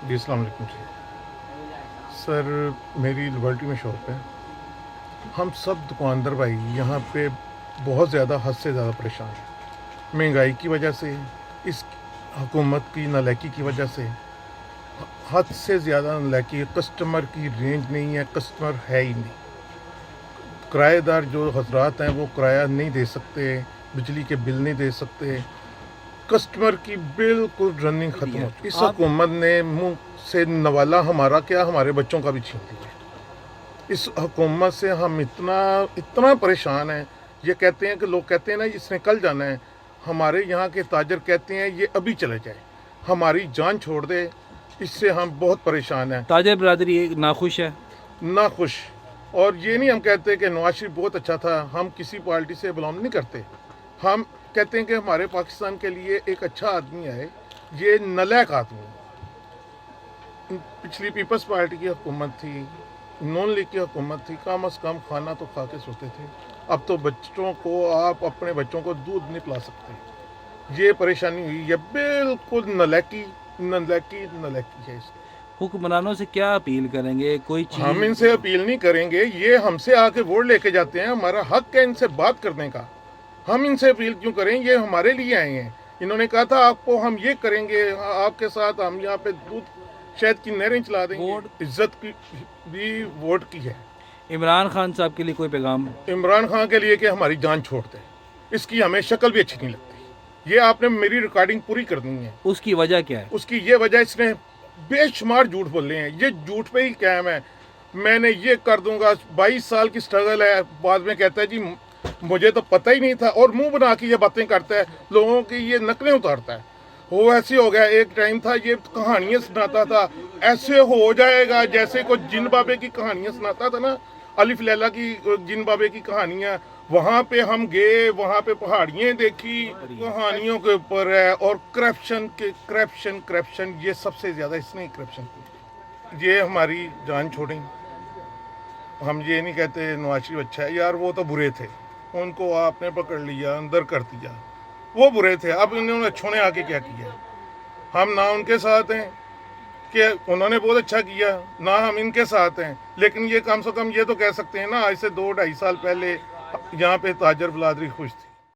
جی السلام علیکم جی سر، میری لیبرٹی میں شاپ ہے. ہم سب دکاندار بھائی یہاں پہ بہت زیادہ حد سے زیادہ پریشان ہیں، مہنگائی کی وجہ سے، اس حکومت کی نالائکی کی وجہ سے حد سے زیادہ نالائکی. کسٹمر کی رینج نہیں ہے، کسٹمر ہے ہی نہیں. کرایہ دار جو حضرات ہیں وہ کرایہ نہیں دے سکتے، بجلی کے بل نہیں دے سکتے. کسٹمر کی بالکل رننگ ختم ہو چکی. اس حکومت نے منہ سے نوالا ہمارا کیا، ہمارے بچوں کا بھی چھین لیا. اس حکومت سے ہم اتنا پریشان ہیں. یہ کہتے ہیں کہ لوگ کہتے ہیں نا اس نے کل جانا ہے، ہمارے یہاں کے تاجر کہتے ہیں یہ ابھی چلے جائے، ہماری جان چھوڑ دے. اس سے ہم بہت پریشان ہیں. تاجر برادری ناخوش ہے، ناخوش. اور یہ نہیں ہم کہتے کہ نواز شریف بہت اچھا تھا، ہم کسی پارٹی سے بلانگ نہیں کرتے. ہم کہتے ہیں کہ ہمارے پاکستان کے لیے ایک اچھا آدمی ہے. یہ نالائق آدمی ہے. پچھلی پیپلز پارٹی کی حکومت تھی، نون لیگ کی حکومت تھی، کم از کم کھانا تو کھا کے سوتے تھے. اب تو بچوں کو، آپ اپنے بچوں کو دودھ نہیں پلا سکتے. یہ پریشانی ہوئی. یہ بالکل نالائکی ہے. اس حکمرانوں سے کیا اپیل کریں گے؟ کوئی چیز ہم ان سے اپیل نہیں کریں گے، یہ ہم سے آ کے ووٹ لے کے جاتے ہیں. ہمارا حق ہے ان سے بات کرنے کا. ہم ان سے اپیل کیوں کریں؟ یہ ہمارے لیے آئے ہیں. انہوں نے کہا تھا آپ کو ہم یہ کریں گے، آپ کے ساتھ ہم یہاں پہ دودھ شہد کی نہریں چلا دیں گے. عزت کی بھی ووٹ کی ہے. عمران خان صاحب کے لیے کوئی پیغام؟ عمران خان کے لیے کہ ہماری جان چھوڑ دے. اس کی ہمیں شکل بھی اچھی نہیں لگتی. یہ آپ نے میری ریکارڈنگ پوری کر دینی ہے. اس کی وجہ کیا ہے؟ اس کی یہ وجہ، اس نے بے شمار جھوٹ بولے ہیں. یہ جھوٹ پہ ہی قائم ہے. میں نے یہ کر دوں گا. 22 سال کی سٹرگل ہے. بعد میں کہتا ہے جی مجھے تو پتہ ہی نہیں تھا، اور منہ بنا کے یہ باتیں کرتا ہے، لوگوں کی یہ نقلیں اتارتا ہے. وہ ایسے ہو گیا. ایک ٹائم تھا یہ کہانیاں سناتا تھا، ایسے ہو جائے گا جیسے کوئی جن بابے کی کہانیاں سناتا تھا نا، الف لیلا کی جن بابے کی کہانیاں. وہاں پہ ہم گئے، وہاں پہ پہاڑیاں دیکھی، کہانیوں کے اوپر ہے. اور کرپشن یہ سب سے زیادہ اس نے کرپشن کی. یہ ہماری جان چھوڑیں. ہم یہ نہیں کہتے نواز شریف اچھا ہے، یار وہ تو برے تھے، ان کو آپ نے پکڑ لیا، اندر کر دیا. وہ برے تھے. اب انہوں نے اچھوں نے آ کے کیا کیا؟ ہم نہ ان کے ساتھ ہیں کہ انہوں نے بہت اچھا کیا، نہ ہم ان کے ساتھ ہیں. لیکن یہ کم سے کم یہ تو کہہ سکتے ہیں نا، آج سے 2-2.5 سال پہلے یہاں پہ تاجر برادری خوش تھی.